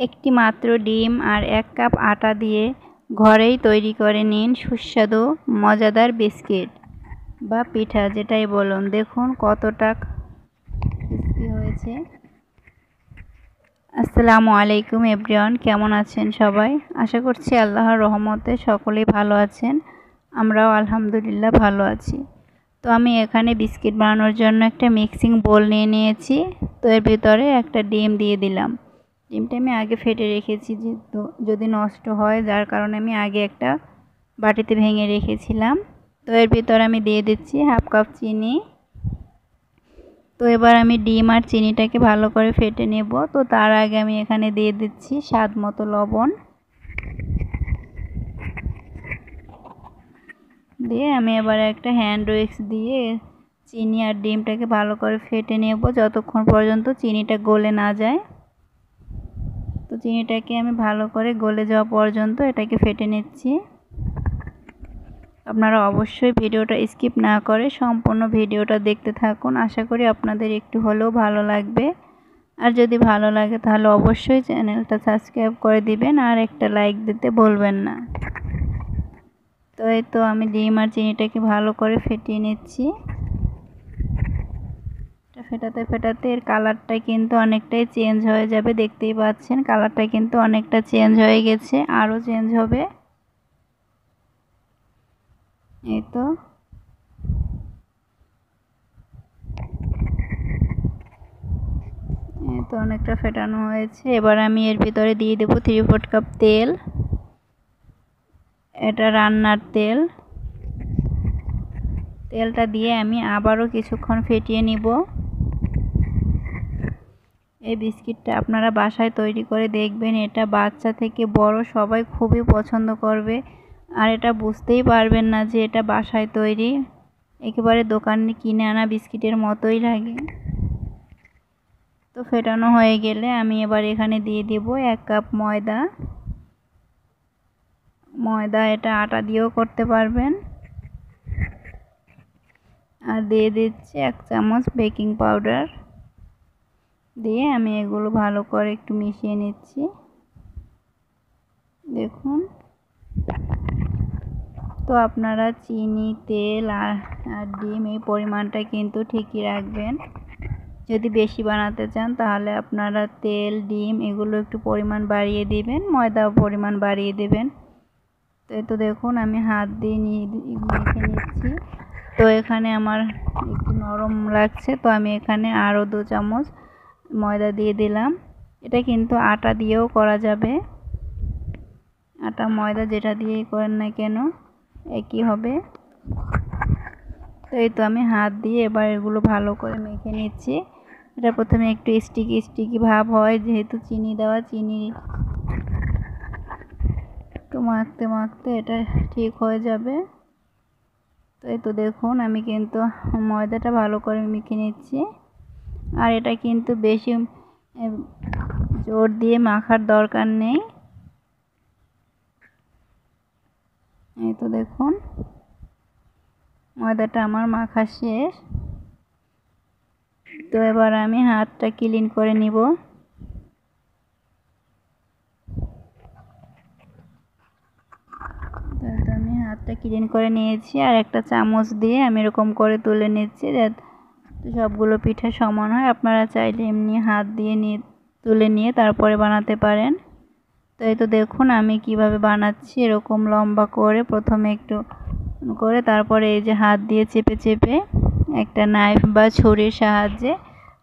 একটি মাত্র ডিম আর ১ কাপ আটা দিয়ে ঘরেই তৈরি করে নিন সুস্বাদু মজাদার বিস্কিট বা পিঠা, যেটাই বলুন। দেখুন কতটা ক্রিস্পি হয়েছে। আসসালামু আলাইকুম এভরিওয়ান, কেমন আছেন সবাই? আশা করছি আল্লাহর রহমতে সকলেই ভালো আছেন। আমরাও আলহামদুলিল্লাহ ভালো আছি। তো আমি এখানে বিস্কিট বানানোর জন্য একটা মিক্সিং বোল নিয়ে নিয়েছি। তো এর ভিতরে একটা ডিম দিয়ে দিলাম। ডিমটা আমি আগে ফেটে রেখেছি, যদি নষ্ট হয়, যার কারণে আমি আগে একটা বাটিতে ভেঙে রেখেছিলাম। তো এর ভিতরে আমি দিয়ে দিচ্ছি 1/2 কাপ চিনি। তো এবার আমি ডিম আর চিনিটাকে ভালো করে ফেটে নেব। তো তার আগে আমি এখানে দিয়ে দিচ্ছি স্বাদ মতো লবণ। দিয়ে আমি এবার একটা হ্যান্ড উইক্স দিয়ে চিনি আর ডিমটাকে ভালো করে ফেটে নেব যতক্ষণ পর্যন্ত চিনিটা গলে না যায়। তো চিনিটাকে আমি ভালো করে গলে যাওয়া পর্যন্ত এটাকে ফেটে নিচ্ছি। আপনারা অবশ্যই ভিডিওটা স্কিপ না করে সম্পূর্ণ ভিডিওটা দেখতে থাকুন। আশা করি আপনাদের একটু হলেও ভালো লাগবে। আর যদি ভালো লাগে তাহলে অবশ্যই চ্যানেলটা সাবস্ক্রাইব করে দিবেন আর একটা লাইক দিতে ভুলবেন না। তো এই তো আমি ডিম আর চিনিটাকে ভালো করে ফেটিয়ে নিচ্ছি। ফেটাতে ফেটাতে এর কালারটা কিন্তু অনেকটাই চেঞ্জ হয়ে যাবে। দেখতেই পাচ্ছেন কালারটা কিন্তু অনেকটা চেঞ্জ হয়ে গেছে, আরও চেঞ্জ হবে। এই তো অনেকটা ফেটানো হয়েছে। এবার আমি এর ভিতরে দিয়ে দেবো 3/4 কাপ তেল। এটা রান্নার তেল। তেলটা দিয়ে আমি আবারও কিছুক্ষণ ফেটিয়ে নিব। এই বিস্কিটটা আপনারা বাসায় তৈরি করে দেখবেন, এটা বাচ্চা থেকে বড় সবাই খুবই পছন্দ করবে। আর এটা বুঝতেই পারবেন না যে এটা বাসায় তৈরি, একেবারে দোকানে কিনে আনা বিস্কিটের মতোই লাগে। তো ফেটানো হয়ে গেলে আমি এবার এখানে দিয়ে দেব 1 কাপ ময়দা। এটা আটা দিয়েও করতে পারবেন। আর দিয়ে দিচ্ছি 1 চামচ বেকিং পাউডার। দিয়ে আমি এগুলো ভালো করে একটু মিশিয়ে নিচ্ছি। দেখুন, তো আপনারা চিনি, তেল আর ডিম এই পরিমাণটা কিন্তু ঠিকই রাখবেন। যদি বেশি বানাতে চান তাহলে আপনারা তেল, ডিম এগুলো একটু পরিমাণ বাড়িয়ে দিবেন, ময়দাও পরিমাণ বাড়িয়ে দেবেন। তো এই তো দেখুন আমি হাত দিয়ে মেখে নিচ্ছি। তো এখানে আমার একটু নরম লাগছে, তো আমি এখানে আরও 2 চামচ ময়দা দিয়ে দিলাম। এটা কিন্তু আটা দিয়েও করা যাবে, আটা ময়দা যেটা দিয়েই করেন না কেন একই হবে। তো এই তো আমি হাত দিয়ে এবার এগুলো ভালো করে মেখে নিচ্ছি। এটা প্রথমে একটু স্টিকি স্টিকি ভাব হয়, যেহেতু চিনি দেওয়া, চিনি একটু মাখতে মাখতে এটা ঠিক হয়ে যাবে। তো এই তো দেখুন আমি কিন্তু ময়দাটা ভালো করে মেখে নিচ্ছি। আর এটা কিন্তু বেশি জোর দিয়ে মাখার দরকার নেই। এই তো দেখুন ময়দাটা আমার মাখা শেষ। তো এবার আমি হাতটা ক্লিন করে নিব। তো আমি হাতটা ক্লিন করে নিয়েছি আর একটা চামচ দিয়ে আমি এরকম করে তুলে নিচ্ছি যাতে সবগুলো পিঠা সমান হয়। আপনারা চাইলে এমনি হাত দিয়ে তুলে নিয়ে তারপরে বানাতে পারেন। তো এই তো দেখুন আমি কিভাবে বানাচ্ছি, এরকম লম্বা করে প্রথমে একটু করে তারপরে এই যে হাত দিয়ে চেপে চেপে একটা নাইফ বা ছুরির সাহায্যে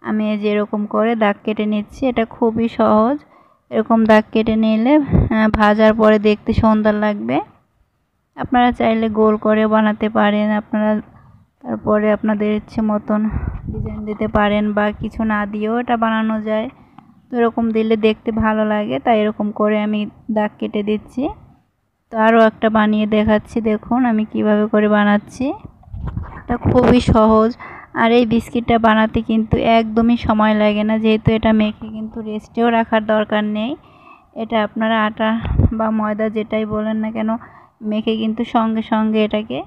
আমি এই যে এরকম করে দাগ কেটে নিচ্ছি। এটা খুবই সহজ, এরকম দাগ কেটে নিলে ভাজার পরে দেখতে সুন্দর লাগবে। আপনারা চাইলে গোল করে বানাতে পারেন, আপনারা তারপরে আপনাদের ইচ্ছে মতন ডিজাইন দিতে পারেন বা কিছু না দিয়েও এটা বানানো যায়। তো এরকম দিলে দেখতে ভালো লাগে, তাই এরকম করে আমি দাগ কেটে দিচ্ছি। তো আরও একটা বানিয়ে দেখাচ্ছি, দেখুন আমি কিভাবে করে বানাচ্ছি। এটা খুবই সহজ। আর এই বিস্কিটটা বানাতে কিন্তু একদমই সময় লাগে না, যেহেতু এটা মেখে কিন্তু রেস্টেও রাখার দরকার নেই। এটা আপনারা আটা বা ময়দা যেটাই বলেন না কেন মেখে কিন্তু সঙ্গে সঙ্গে এটাকে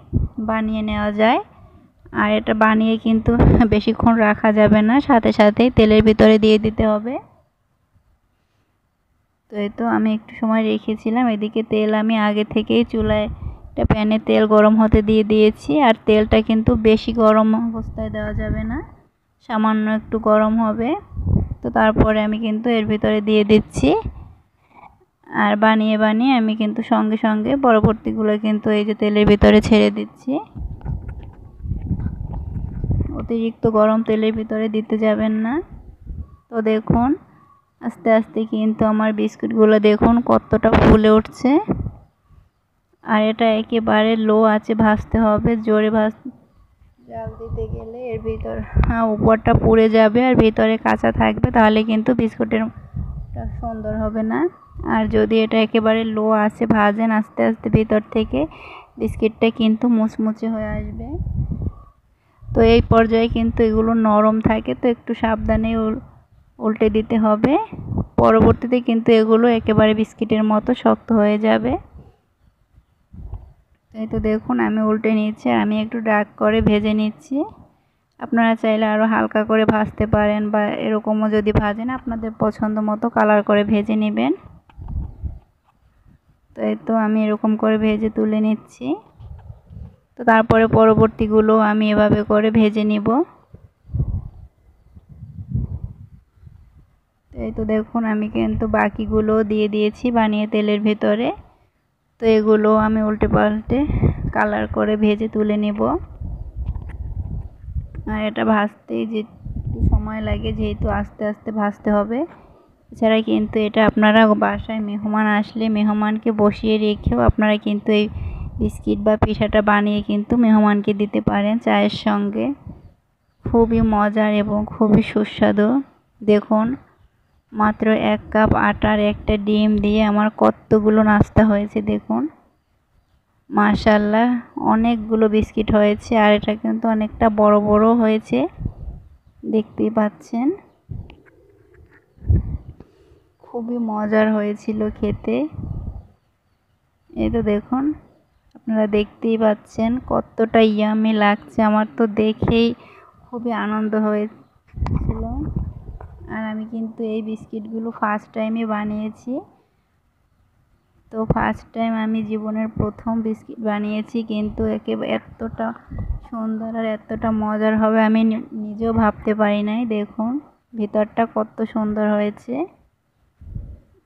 বানিয়ে নেওয়া যায়। আর এটা বানিয়ে কিন্তু বেশিক্ষণ রাখা যাবে না, সাথে সাথেই তেলের ভিতরে দিয়ে দিতে হবে। তো এই তো আমি একটু সময় রেখেছিলাম। এদিকে তেল আমি আগে থেকেই চুলায় একটা প্যানে তেল গরম হতে দিয়ে দিয়েছি। আর তেলটা কিন্তু বেশি গরম অবস্থায় দেওয়া যাবে না, সামান্য একটু গরম হবে। তো তারপরে আমি কিন্তু এর ভিতরে দিয়ে দিচ্ছি। আর বানিয়ে বানিয়ে আমি কিন্তু সঙ্গে সঙ্গে পরবর্তীগুলো কিন্তু এই যে তেলের ভিতরে ছেড়ে দিচ্ছি। অতিরিক্ত গরম তেলের ভিতরে দিতে যাবেন না। তো দেখুন আস্তে আস্তে কিন্তু আমার বিস্কুটগুলো দেখুন কতটা ফুলে উঠছে। আর এটা একেবারে লো আঁচে ভাজতে হবে, জোরে জাল দিতে গেলে এর ভিতর উপরটা পুড়ে যাবে আর ভিতরে কাঁচা থাকবে, তাহলে কিন্তু বিস্কুটের সুন্দর হবে না। আর যদি এটা একেবারে লো আঁচে ভাজেন আস্তে আস্তে, ভিতর থেকে বিস্কিটটা কিন্তু মুচমুচে হয়ে আসবে। তো এই পর্যায়ে কিন্তু এগুলো নরম থাকে, তো একটু সাবধানে উল্টে দিতে হবে। পরবর্তীতে কিন্তু এগুলো একেবারে বিস্কিটের মতো শক্ত হয়ে যাবে। এই তো দেখুন আমি উল্টে নিচ্ছি আর আমি একটু ডার্ক করে ভেজে নিচ্ছি। আপনারা চাইলে আরও হালকা করে ভাজতে পারেন, বা এরকমও যদি ভাজেন আপনাদের পছন্দ মতো কালার করে ভেজে নেবেন। তো এই তো আমি এরকম করে ভেজে তুলে নিচ্ছি। তো তারপরে পরবর্তীগুলো আমি এভাবে করে ভেজে নিব। এই তো দেখুন আমি কিন্তু বাকিগুলো দিয়ে দিয়েছি বানিয়ে তেলের ভিতরে। তো এগুলো আমি উল্টে পাল্টে কালার করে ভেজে তুলে নেব। আর এটা ভাজতে যে একটু সময় লাগে, যেহেতু আস্তে আস্তে ভাজতে হবে। এছাড়া কিন্তু এটা আপনারা বাসায় মেহমান আসলে মেহমানকে বসিয়ে রেখেও আপনারা কিন্তু এই বিস্কিট বা পিঠাটা বানিয়ে কিন্তু মেহমানকে দিতে পারেন চায়ের সঙ্গে। খুবই মজার এবং খুবই সুস্বাদু। দেখুন মাত্র 1 কাপ আটার একটা ডিম দিয়ে আমার কতগুলো নাস্তা হয়েছে দেখুন। মাশাআল্লাহ অনেকগুলো বিস্কিট হয়েছে, আর এটা কিন্তু অনেকটা বড় বড় হয়েছে, দেখতেই পাচ্ছেন। খুবই মজার হয়েছিল খেতে। এই তো দেখুন আপনারা দেখতেই পাচ্ছেন কতটা ইয়ামি লাগছে, আমার তো দেখেই খুবই আনন্দ হয়েছিল। আর আমি কিন্তু এই বিস্কিটগুলো ফার্স্ট টাইমে বানিয়েছি। তো ফার্স্ট টাইম আমি জীবনের প্রথম বিস্কিট বানিয়েছি, কিন্তু এতটা সুন্দর আর এতটা মজার হবে আমি নিজেও ভাবতে পারি নাই। দেখুন ভিতরটা কত সুন্দর হয়েছে।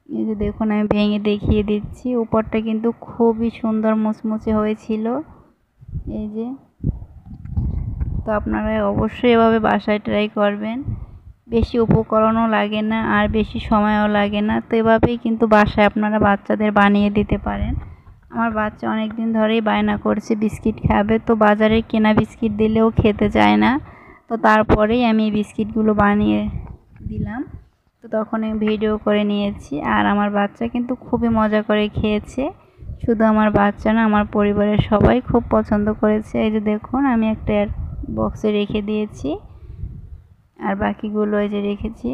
এই যে দেখুন আমি ভেঙে দেখিয়ে দিচ্ছি, উপরটা কিন্তু খুবই সুন্দর মুচমুচে হয়েছিল। এই যে, তো আপনারা অবশ্যই এভাবে বাসায় ট্রাই করবেন। বেশি উপকরণও লাগে না আর বেশি সময়ও লাগে না। তো এভাবেই কিন্তু বাসায় আপনারা বাচ্চাদের বানিয়ে দিতে পারেন। আমার বাচ্চা অনেক দিন ধরেই বায়না করছে বিস্কিট খাবে, তো বাজারে কেনা বিস্কিট দিলেও খেতে চায় না। তো তারপরেই আমি এই বিস্কিটগুলো বানিয়ে দিলাম। তো তখন আমি ভিডিও করে নিয়েছি, আর আমার বাচ্চা কিন্তু খুবই মজা করে খেয়েছে। শুধু আমার বাচ্চা না, আমার পরিবারের সবাই খুব পছন্দ করেছে। এই যে দেখুন আমি একটা বক্সে রেখে দিয়েছি আর বাকিগুলো এই যে রেখেছি।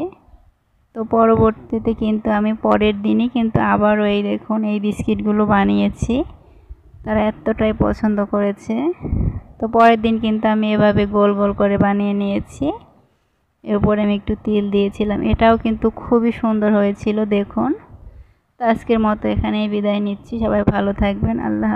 তো পরবর্তীতে কিন্তু আমি পরের দিনই কিন্তু আবারও এই দেখুন এই বিস্কিটগুলো বানিয়েছি, তারা এতটাই পছন্দ করেছে। তো পরের দিন কিন্তু আমি এভাবে গোল গোল করে বানিয়ে নিয়েছি, এর উপরে আমি একটু তিল দিয়েছিলাম, এটাও কিন্তু খুবই সুন্দর হয়েছিল দেখুন। তো আজকের মতো এখানেই বিদায় নিচ্ছি, সবাই ভালো থাকবেন, আল্লাহ।